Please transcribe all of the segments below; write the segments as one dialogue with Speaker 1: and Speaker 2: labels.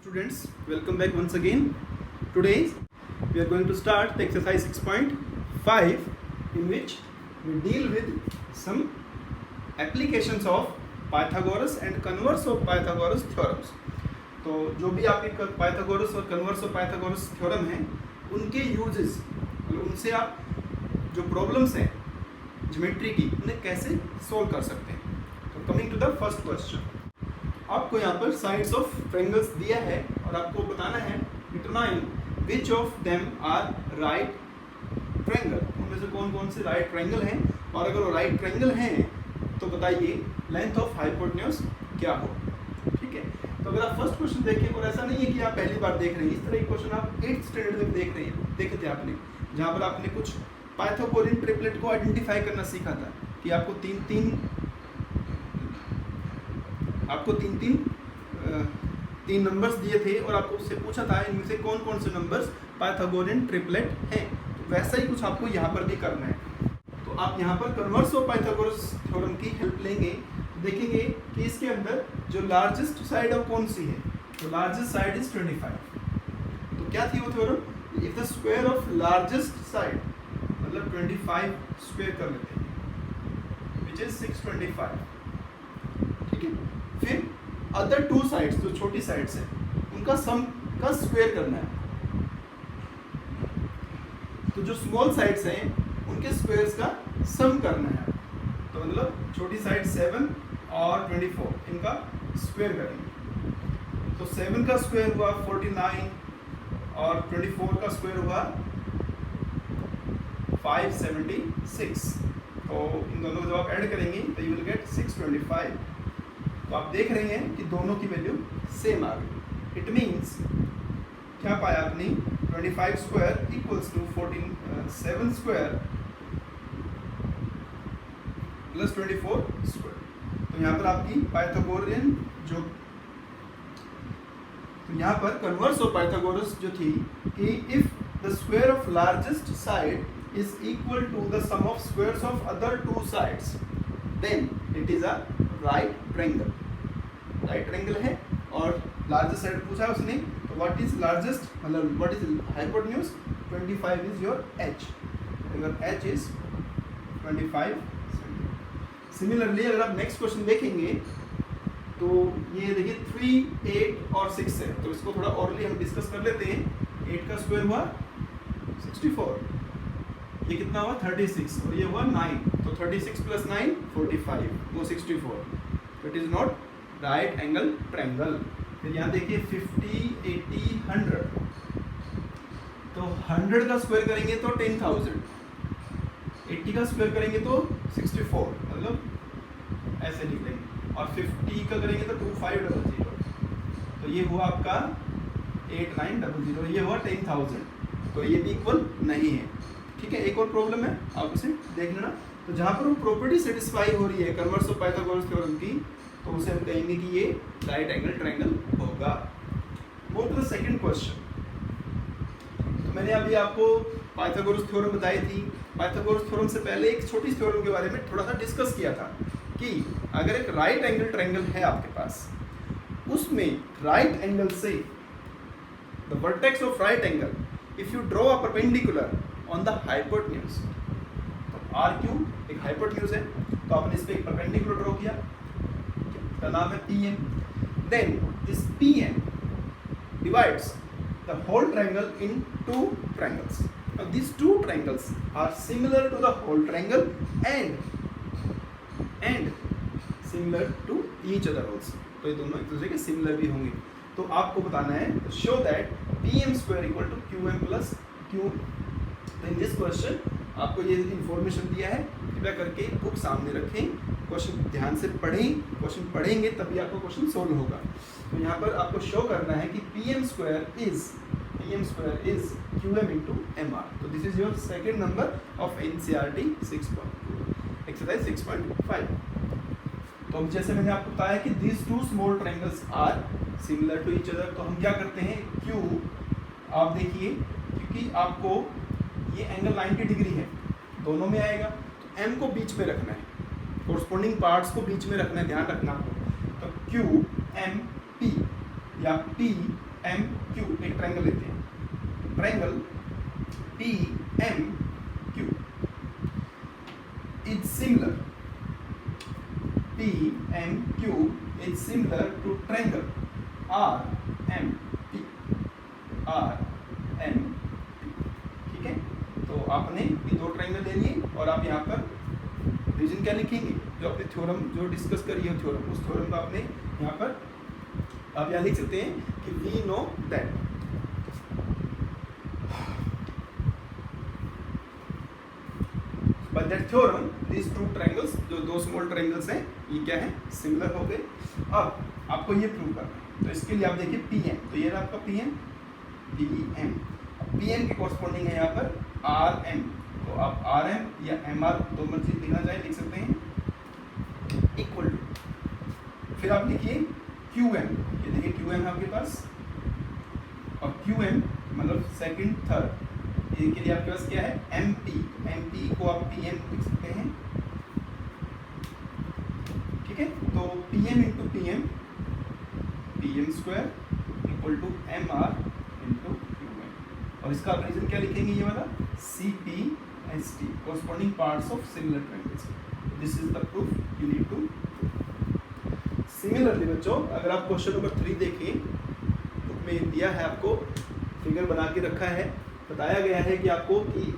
Speaker 1: Students, welcome back once again. Today we are going to start the exercise 6.5 in which we deal with some applications of Pythagoras and converse of Pythagoras theorems. तो जो भी आपके Pythagoras और converse of Pythagoras theorem हैं उनके uses मतलब उनसे आप जो प्रॉब्लम्स हैं ज्योमेट्री की उन्हें कैसे सॉल्व कर सकते हैं. तो coming to the first question, आपको यहाँ पर साइड्स ऑफ ट्रायंगल्स दिया है और आपको बताना है determine which of them are right triangle. उनमें से कौन कौन से राइट ट्रायंगल हैं और अगर वो राइट ट्रायंगल हैं तो बताइए लेंथ ऑफ हाइपोटेन्यूज क्या हो. ठीक है, तो अगर आप फर्स्ट क्वेश्चन देखें और ऐसा नहीं है कि आप पहली बार देख रहे हैं, इस तरह के क्वेश्चन आप 8th स्टैंडर्ड में देखे थे आपने, जहाँ पर आपने कुछ पाइथागोरियन ट्रिपलेट को आइडेंटिफाई करना सीखा था कि आपको तीन नंबर्स दिए थे और आपको उससे पूछा था इनमें से कौन कौन से नंबर्स पाइथागोरियन ट्रिपलेट हैं. तो वैसा ही कुछ आपको यहाँ पर भी करना है. तो आप यहाँ पर कन्वर्स ऑफ पाइथागोरस थ्योरम की हेल्प लेंगे, देखेंगे कि इसके अंदर जो लार्जेस्ट साइड अब कौन सी है. तो लार्जेस्ट साइड इज 25. तो क्या थी वो theorem, if the square of largest side मतलब 25 स्क्वायर कर लेते हैं विच इज 625. ठीक है, फिर अदर टू साइड्स जो छोटी साइड्स हैं उनका सम का स्क्वायर करना है. तो जो स्मॉल साइड्स हैं उनके स्क्वायर्स का सम करना है. तो मतलब छोटी साइड 7 और 24 इनका स्क्वायर करेंगे. तो 7 का स्क्वायर हुआ 49 और 24 का स्क्वायर हुआ 576. तो इन दोनों को जब आप ऐड करेंगे तो यू विल गेट 625. तो आप देख रहे हैं कि दोनों की वैल्यू सेम आ गई. इट मीन्स क्या पाया आपने, 25 square equals to 7 square plus 24 square. तो यहाँ पर आपकी पाइथागोरियन जो तो यहाँ पर कन्वर्स ऑफ पाइथागोरस जो थी कि if the square of largest side is equal to the sum of squares of other two sides then it is a right triangle. Right triangle है और लार्जेस्ट साइड पूछा है उसने, तो व्हाट इज लार्जेस्ट मतलब what is hypotenuse, 25 is your h. Your h is 25. Similarly अगर आप next question देखेंगे तो ये देखिए 3, 8 और 6 है. तो इसको थोड़ा ऑरली हम डिस्कस कर लेते हैं. 8 का स्क्वायर हुआ 64, ये कितना हुआ 36 और ये हुआ 9. तो 36 प्लस 9 45 वो 64. It is not right angle triangle. फिर यहाँ देखिए 50, 80, 100. तो 100 का स्क्वायर करेंगे तो 10,000, 80 का स्क्वायर करेंगे तो 64 मतलब ऐसे निकलेंगे, और 50 का करेंगे तो 2500. तो ये हुआ आपका 8900, ये हुआ 10,000. तो ये भी इक्वल नहीं है. ठीक है, एक और प्रॉब्लम है, आप उसे देख लेना. तो जहाँ पर वो प्रॉपर्टी सेटिस्फाई हो रही है कन्वर्स ऑफ पाइथागोरस थ्योरम की, तो उसे हम कहेंगे कि ये राइट एंगल ट्रायंगल होगा. वो तो सेकंड क्वेश्चन. तो मैंने अभी आपको पाइथागोरस थ्योरम बताई थी. पाइथागोरस थ्योरम से पहले एक छोटी थ्योरम के बारे में थोड़ा सा डिस्कस किया था कि अगर एक राइट एंगल ट्रायंगल है आपके पास, उसमें राइट एंगल से the vertex of right angle if you draw a perpendicular on the hypotenuse. तो RQ एक हाइपोटेन्यूज है, तो आपने इस पे एक परपेंडिकुलर ड्रॉ किया, इसका नाम है PM. Then this PM divides the whole triangle in two triangles. Now these two triangles are similar to the whole triangle and similar to each other also. तो ये दोनों एक दूसरे के सिमिलर भी होंगे. तो आपको बताना है show that PM square equal to QM plus Q. In this question आपको ये इंफॉर्मेशन दिया है, कृपया करके बुक सामने रखें, क्वेश्चन ध्यान से पढ़ें. क्वेश्चन पढ़ेंगे तभी आपको क्वेश्चन सोल्व होगा. तो यहाँ पर आपको शो करना है कि PM square is QM into MR. तो this is your second number of NCERT 6.2 exercise 6.5. तो अब जैसे मैंने आपको बताया कि these two small triangles are similar to each other, तो हम क्या करते हैं, Q आप देखिए क्योंकि आपको ये एंगल 90 डिग्री है, दोनों में आएगा, तो M को बीच में रखना है, कोरस्पोंडिंग पार्ट्स को बीच में रखना है, ध्यान रखना आपको. तो Q M P या P एम क्यू, एक ट्रायंगल लेते हैं, triangle P M Q is similar, P M Q is similar to triangle R M P, R M P. ठीक है, तो आपने ये दो ट्रायंगल ले लिए और आप यहाँ पर रीजन क्या लिखेंगे, जो आपने थ्योरम जो डिस्कस करी है थ्योरम, उस थ्योरम को आपने यहाँ पर आप यहाँ लिख सकते हैं कि we know that by that theorem these two triangles, जो दो स्मॉल ट्रायंगल्स हैं ये क्या है, सिमिलर हो गए। अब आपको ये प्रूव करना है, तो इसके लिए आप देखिए पी एम, तो ये रहा आपका P M, P M, P M के कॉरस्पॉन्डिंग है यहाँ पर आर एम, तो आप आर एम या एम आर दो मर्जी लिखना चाहे लिख सकते हैं, इक्वल टू, फिर आप लिखिए क्यू एम, ये देखिए क्यू एम है आपके पास, और क्यू एम मतलब सेकंड थर्ड, ये के लिए आपके पास क्या है एम पी, एम पी को आप पी एम लिख सकते हैं। ठीक है, तो P M into P M square equal to M R into Q M, और इसका आप रीजन क्या लिखेंगे, ये वाला C P S T, corresponding parts of similar triangles. This is the proof you need to. Similarly बच्चों, अगर आप क्वेश्चन नंबर 3 देखें, बुक में दिया है आपको, फिगर बना के रखा है, बताया गया है कि आपको कि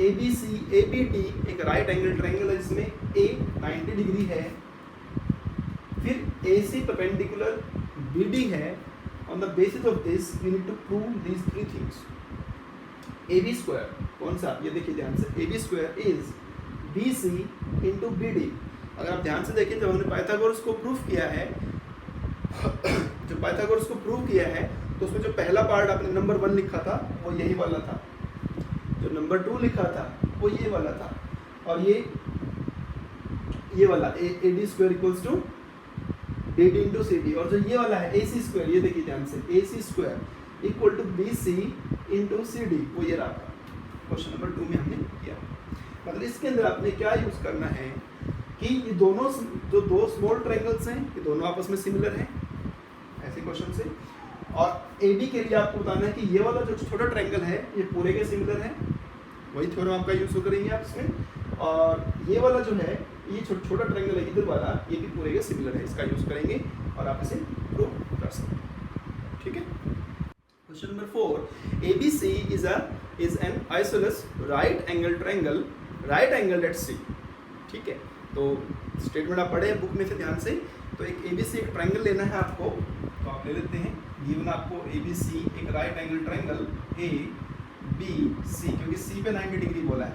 Speaker 1: A B C A B D एक राइट एंगल ट्रायंगल है जिसमें ए 90 डिग्री है, फिर A C perpendicular B D है। On the basis of this we need to prove these three things. A B square कौन सा, ये देखिए ध्यान से, A B square is B C into B D. अगर आप ध्यान से देखें, जब हमने पाइथागोरस को प्रूफ किया है जो पाइथागोरस को प्रूव किया है, तो उसमें जो पहला पार्ट आपने नंबर 1 लिखा था वो यही वाला था, जो नंबर 2 लिखा था वो ये वाला था, और ये वाला A D square equals to D D into C D, और जो ये वाला है ए सी स्क्वायर, ये देखिए ध्यान से, A C square equal to B C into C D, वो ये रहा क्वेश्चन नंबर 2 में हमने किया। मतलब इसके अंदर आपने क्या यूज करना है कि ये दोनों जो दो स्मॉल ट्रायंगल्स हैं ये दोनों आपस में सिमिलर हैं, ऐसे क्वेश्चन से, और ए बी के लिए आपको बताना है कि ये वाला जो छोटा ट्रायंगल है ये पूरे के सिमिलर है, वही थ्योरम आपका यूज करेंगे आप इसमें, और ये वाला जो है ये छोटा ट्रायंगल है इधर वाला, ये भी पूरे के सिमिलर है, इसका यूज करेंगे और आप इसे प्रूव कर सकते हैं। ठीक है, question number 4, ABC is an isosceles right angle triangle right angled at C। ठीक है, तो स्टेटमेंट आप पढ़े बुक में से ध्यान से, तो एक ABC एक ट्रायंगल लेना है आपको, तो आप ले लेते हैं, गिवन आपको ABC एक right angle triangle A B C, क्योंकि C पे 90 डिग्री बोला है,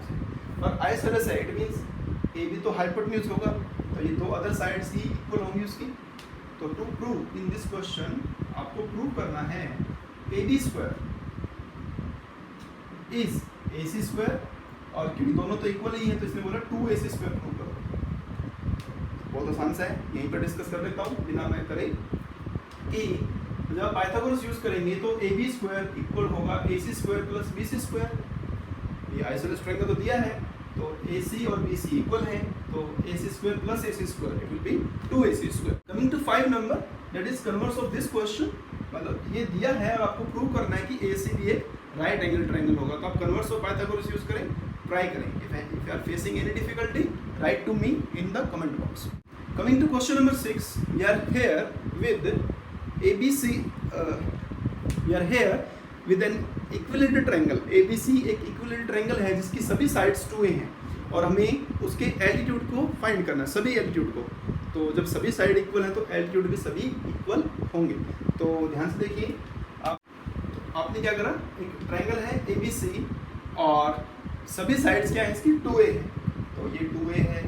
Speaker 1: और आइसोसेलेस है, इट मींस AB तो हाइपोटेन्यूज होगा, तो ये दो अदर साइड्स ही इक्वल होंगी उसकी। तो to prove in this question आपको प्रूव करना है AB square is AC square, और क्योंकि दोनों तो इक्वल ही है तो इसने बोला 2AC स्क्वायर प्रूव करो। बहुत आसान सा है, यहीं पर डिस्कस कर लेता हूँ बिना मैं करे कि जब आप पाइथागोरस यूज करेंगे तो AB स्क्वायर इक्वल होगा AC square plus BC square. ये आइसोसेलेस ट्रायंगल तो दिया है, तो AC और BC इक्वल है, तो AC square plus AC square it will be 2AC square. Coming to 5 number, that is converse of this question, मतलब ये दिया है और आपको प्रूव करना है कि AC भी एक राइट एंगल ट्रायंगल होगा, तो आप कन्वर्स ऑफ पाइथागोरस यूज करें, ट्राई करें। If you are facing any difficulty, write to me in the comment box. Coming to question number 6, we are here with ABC, we are here with an equilateral triangle. ABC एक equilateral triangle है जिसकी सभी sides 2A हैं, और हमें उसके altitude को find करना है, सभी एल्टीट्यूड को। तो जब सभी साइड इक्वल हैं तो एल्टीट्यूड भी सभी इक्वल होंगे। तो ध्यान से देखिए, आपने क्या करा, एक ट्रायंगल है ABC और सभी साइड्स क्या है इसकी 2A है, तो ये 2A है,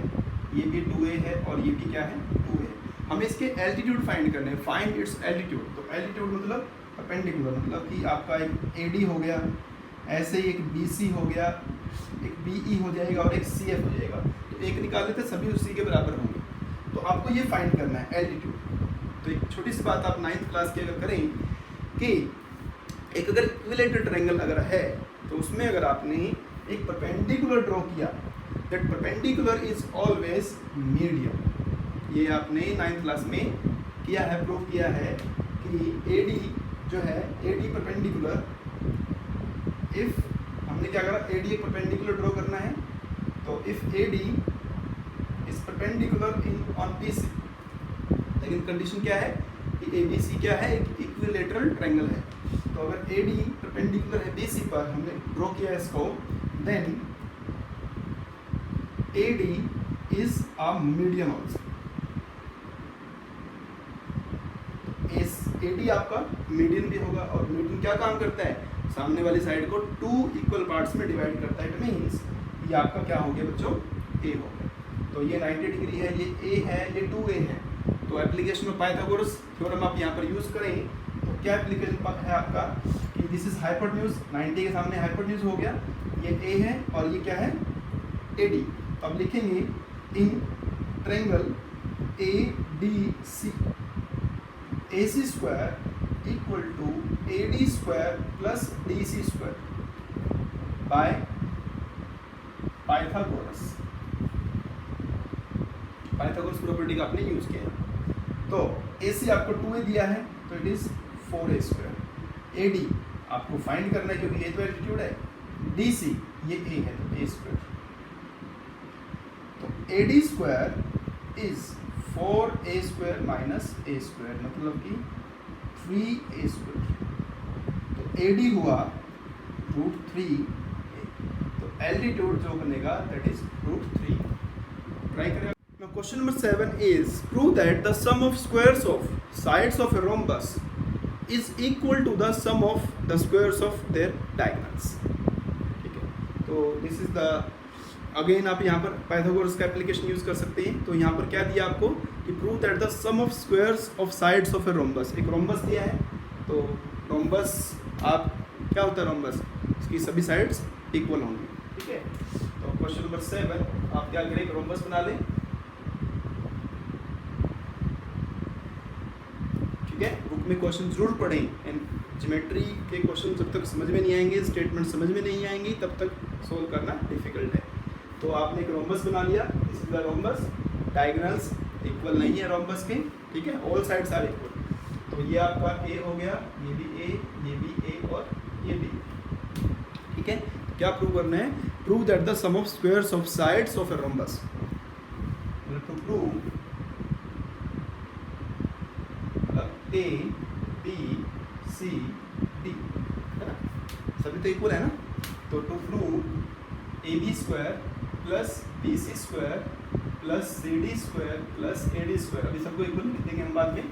Speaker 1: ये भी 2A है, और ये भी क्या है 2A है। हमें इसके एल्टीट्यूड फाइंड करने हैं, फाइंड इट्स एल्टीट्यूड। तो एल्टीट्यूड मतलब परपेंडिकुलर, मतलब कि आपका एक AD हो गया, ऐसे ही एक BC हो गया, एक BE हो जाएगा और एक CF हो जाएगा, तो एक निकाल लेते सभी उसी के बराबर होंगे। तो आपको ये फाइंड करना है एल्टीट्यूड। तो एक छोटी सी बात आप 9th क्लास की अगर करें कि एक अगर इक्विलेटरल ट्रायंगल अगर है तो उसमें अगर आपने एक परपेंडिकुलर ड्रॉ किया, that perpendicular is always medium. ये आपने 9th क्लास में किया है, प्रूव किया है कि AD जो है AD परपेंडिकुलर, इफ हमने क्या करा, AD एक परपेंडिकुलर ड्रॉ करना है, तो if AD is perpendicular in on BC, लेकिन कंडीशन क्या है कि ABC क्या है, एक इक्विलेटरल ट्रायंगल है। तो अगर AD परपेंडिकुलर है BC पर, हमने ड्रॉ किया इसको, then AD is a median also. AD आपका मीडियन भी होगा, और मीडियन क्या काम करता है, सामने वाली साइड को 2 इक्वल पार्ट्स में डिवाइड करता है। इट मीन्स ये आपका क्या हो गया बच्चों, A हो गया। तो ये 90 डिग्री है, ये A है, ये 2A है। तो एप्लीकेशन ऑफ पाइथागोरस थ्योरम आप यहाँ पर यूज करें तो क्या एप्लीकेशन है आपका कि दिस इज हाइपोटेन्यूज, 90 के सामने हाइपोटेन्यूज हो गया, ये A है और ये क्या है AD। अब लिखेंगे in triangle ADC, AC square equal to AD square plus DC square by Pythagoras. Pythagoras property का आपने यूज किया। तो AC आपको 2A दिया है, तो it is 4A square. AD आपको फाइंड करना है क्योंकि ये तो एल्टीट्यूड है, DC ये A है तो A स्क्वायर। तो AD square is 4A square minus A square, मतलब कि 3A स्क्वायर। तो AD हुआ √3A, तो एल्टीट्यूड जो बनेगा दैट इज √3। ट्राई करें। Now question number 7 is prove that the sum of squares of sides of a rhombus is equal to the sum of the squares of their diagonals। ठीक है, तो this is the again आप यहाँ पर Pythagoras का application use कर सकते हैं। तो यहाँ पर क्या दिया आपको कि prove that the sum of squares of sides of a rhombus. एक रोम्बस दिया है, तो रोम्बस आप क्या होता है, रोम्बस उसकी सभी साइड्स इक्वल होंगी। ठीक है, तो क्वेश्चन नंबर 7 आप क्या करें, एक रोम्बस बना लें। ठीक है, बुक में क्वेश्चन जरूर पढ़ें, एंड ज्योमेट्री के क्वेश्चन जब तक समझ में नहीं आएंगे, स्टेटमेंट समझ में नहीं आएंगी, तब तक सोल्व करना डिफिकल्ट है। तो आपने एक रोम्बस बना लिया, this is the rhombus, diagonals equal नहीं है रोम्बस के। ठीक है, ऑल साइड्स आर इक्वल। तो ये आपका A हो गया, ये भी A, ये भी A और ये भी। ठीक है, क्या प्रूव करना है, prove that the sum of squares of sides of a rhombus, to prove A B C D, है ना, सभी तो इक्वल है ना। तो to prove AB square plus BC square plus CD square plus AD square, अभी सबको equal लिख देंगे हम बाद में,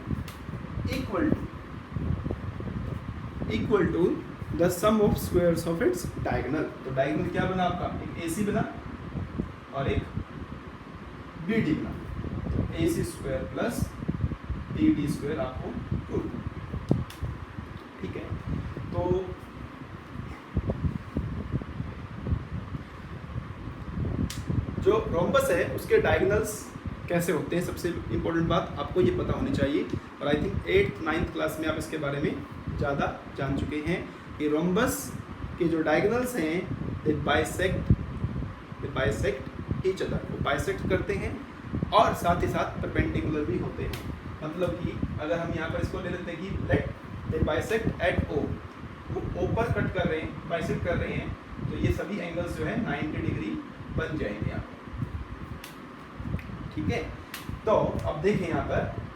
Speaker 1: equal to the sum of squares of its diagonal. तो डायगोनल क्या बना आपका, एक AC बना और एक BD बना। तो AC square plus BD square आपको प्रूव। ठीक है, तो जो रोम्बस है उसके डायगोनल्स कैसे होते हैं, सबसे इम्पोर्टेंट बात आपको ये पता होनी चाहिए। और I think 8th 9th class में आप इसके बारे में ज़्यादा जान चुके हैं कि रोम्बस के जो डायगोनल्स हैं दे बाइसेक्ट ईच अदर, वो बाइसेक्ट करते हैं और साथ ही साथ परपेंडिकुलर भी होते हैं। मतलब कि अगर हम यहाँ पर इसको ले लेते हैं कि लेट दे बाइसेक्ट एट O, वो O पर कट कर रहे हैं, बाइसेक्ट कर रहे हैं, तो ये सभी एंगल्स जो है 90 डिग्री बन जाएंगे यहाँ पर। ठीक है, तो अब देखें यहाँ पर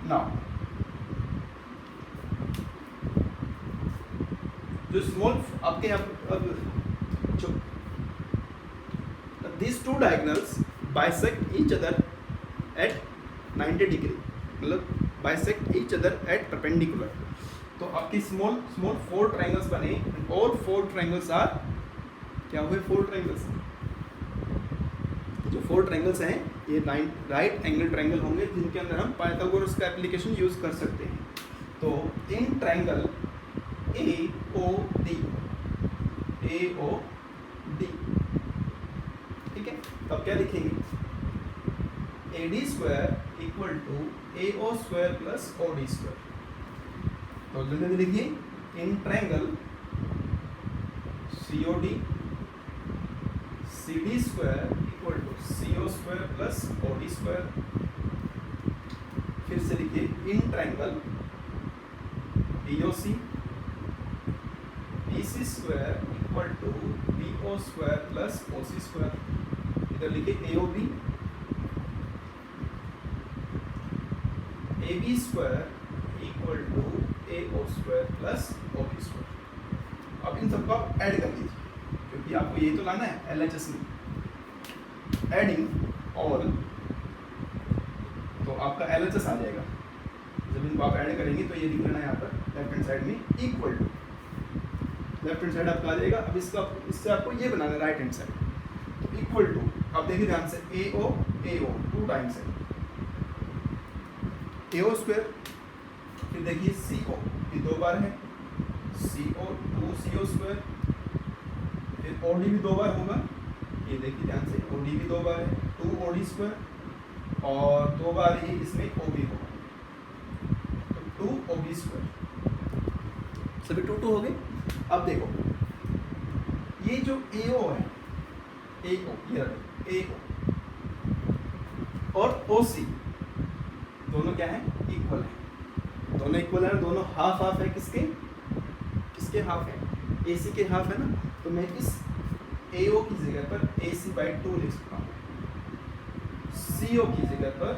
Speaker 1: नाउ जो स्मॉल आपके यहाँ जो these two diagonals bisect each other at 90 degree, मतलब bisect each other at perpendicular। तो आपकी स्मॉल 4 ट्रायंगल्स बने, और 4 ट्रायंगल्स आर क्या हुए, 4 ट्रायंगल्स, जो 4 ट्रायंगल्स हैं ये राइट एंगल ट्रायंगल होंगे, जिनके अंदर हम पाइथागोरस का एप्लीकेशन यूज कर सकते हैं। तो इन ट्रायंगल AOD, ठीक है, तो अब क्या लिखेंगे, AD square equal to AO square plus OD square. तो जल्दी लिखिए, in triangle COD CD square equal to CO square plus OD square. फिर से लिखिए, in triangle DOC BC square equal to BO square plus OC square. इधर लिखिए AOB AB square equal to AO square plus OB square. अब इन सबको आप add कर लीजिए, क्योंकि आपको ये तो लाना है LHS में। एडिंग ऑल, तो आपका LHS आ जाएगा। जब इनको आप ऐड करेंगे तो ये लिख लेना है यहाँ पर लेफ्ट हैंड साइड में equal to, left hand side आपका आ जाएगा। अब इससे आपको ये बनाना है राइट हैंड साइड। तो इक्वल टू, अब देखिए ध्यान से, AO 2 टाइम्स है AO स्क्वायर। फिर देखिए CO, ये 2 बार है CO 2CO स्क्वायर। फिर OD भी 2 बार होगा, ये देखिए ध्यान से, OD भी 2 बार है 2 OD स्क्वायर, और 2 बार ही इसमें OB होगा, तो 2 OB स्क्वायर। सभी 2 हो गए। अब देखो, ये जो AO है, AO ये AO और OC दोनों क्या है, इक्वल है। दोनों इक्वल है, दोनों हाफ हाफ है। किसके हाफ है, AC के हाफ है ना। तो मैं इस AO की जगह पर AC/2 लिख सकता हूँ, CO की जगह पर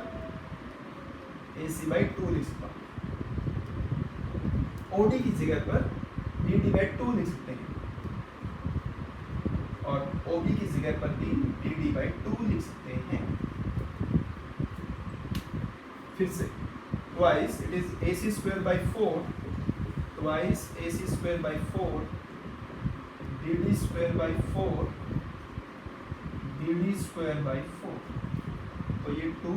Speaker 1: AC/2 लिख सकता हूँ, OD की जगह पर DD/2 लिख सकते हैं, और OB की जगह पर भी DD/2 लिख सकते हैं। फिर से twice it is AC square by 4, twice AC square by 4, DD square by 4, DD square by 4। तो ये 2,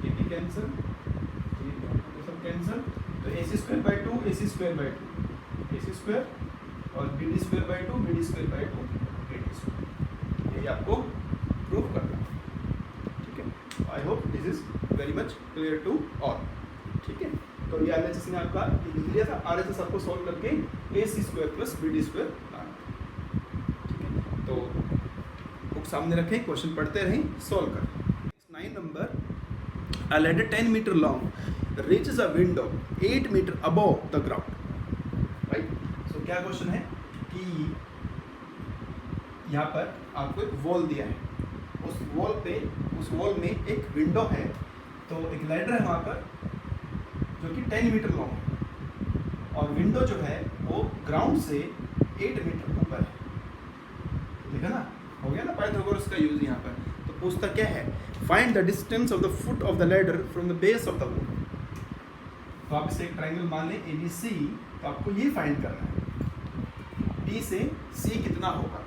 Speaker 1: ये भी कैंसिल, ये सब कैंसिल। तो AC square by 2, AC square by 2, AC square, और BD square by 2, BD square by 2, BD square। ये आपको प्रूफ करना है, ठीक है। I hope this is very much clear to all, ठीक है। तो ये LHS ने आपका लिख लिया था, RHS आपको सॉल्व करके AC square plus BD square लाना, ठीक है। तो बुक सामने रखें, क्वेश्चन पढ़ते रहें, सॉल्व करें। 9 number, a ladder 10 meter long reaches a window 8 meter above the ground, right? So क्या क्वेश्चन है कि यहाँ पर आपको एक वॉल दिया है, उस वॉल में एक विंडो है, तो एक लैडर है वहाँ पर जो कि 10 मीटर लॉन्ग है, और विंडो जो है वो ग्राउंड से 8 मीटर ऊपर है। देखा ना, हो गया ना पाइथागोरस का यूज यहाँ पर। तो पूछता क्या है, find the distance of the foot of the ladder from the base of the wall. तो आप इसे एक ट्रायंगल मान लें ABC, तो आपको ये फाइंड करना है B से C कितना होगा,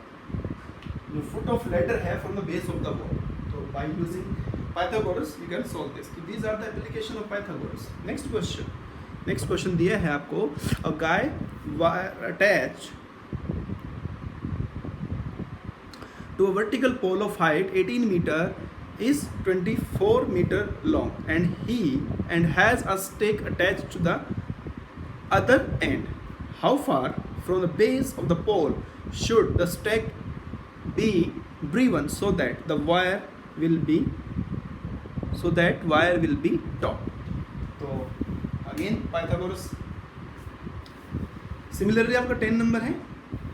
Speaker 1: जो फुट ऑफ लैडर है from the base of the wall. तो by using Pythagoras you can solve this. So these are the application of Pythagoras. Next question दिया है आपको, a guy attached to a vertical pole of height 18 meter is 24 meter long and has a stake attached to the other end. How far from the base of the pole should the stake be driven so that wire will be top? तो again Pythagoras, similarly आपका 10 number है,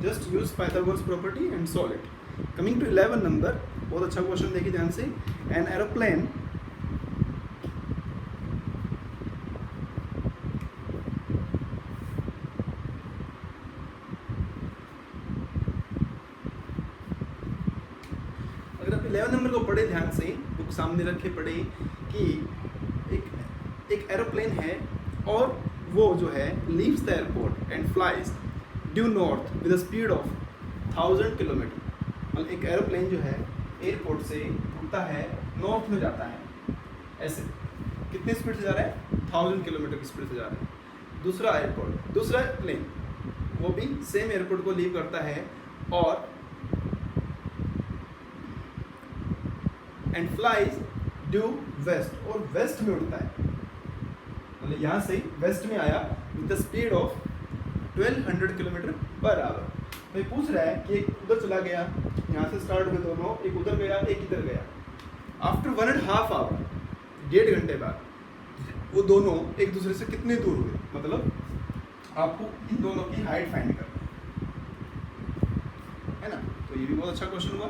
Speaker 1: just use Pythagoras property and solve it. Coming to 11 number, बहुत अच्छा question देखिए ध्यान से। An aeroplane अगर आप 11 नंबर को पढ़े ध्यान से, बुक सामने रखे पढ़े कि एक एरोप्लेन है और वो जो है leaves the airport and flies due north with a speed of 1000 kilometre. मतलब एक एरोप्लेन जो है एयरपोर्ट से उड़ता है, नॉर्थ में जाता है, ऐसे कितने स्पीड से जा रहा है, 1000 किलोमीटर की स्पीड से जा रहा है। दूसरा प्लेन वो भी सेम एयरपोर्ट को लीव करता है और एंड फ्लाइज ड्यू वेस्ट, और वेस्ट में उड़ता है, मतलब यहाँ से वेस्ट में आया with the speed of 1200 kilometre per hour. तो ये पूछ रहा है कि एक उधर चला गया, यहाँ से स्टार्ट हुए दोनों, एक उधर गया एक इधर गया, आफ्टर 1.5 आवर, 1.5 घंटे बाद वो दोनों एक दूसरे से कितने दूर हुए, मतलब आपको इन दोनों की हाइट फाइंड करनी है ना। तो ये भी बहुत अच्छा क्वेश्चन हुआ।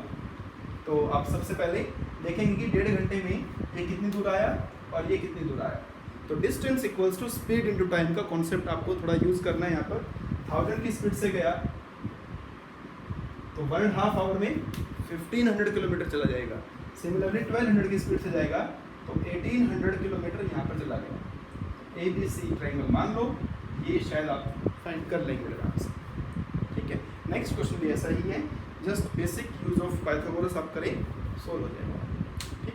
Speaker 1: तो आप सबसे पहले देखेंगे कि 1.5 घंटे में ये कितनी दूर आया और ये कितनी दूर आया। तो distance equals to speed into time का कॉन्सेप्ट आपको थोड़ा यूज करना है। यहाँ पर 1000 की स्पीड से गया तो 1.5 आवर में 1500 किलोमीटर चला जाएगा। सिमिलरली 1200 की स्पीड से जाएगा तो 1800 किलोमीटर यहाँ पर चला गया। ABC ट्रायंगल मान लो, ये शायद आप फाइंड कर लेंगे आराम से। ठीक है, नेक्स्ट क्वेश्चन भी ऐसा ही है, just basic use of Pythagoras आप करें, सोल्व हो जाएगा। ठीक है।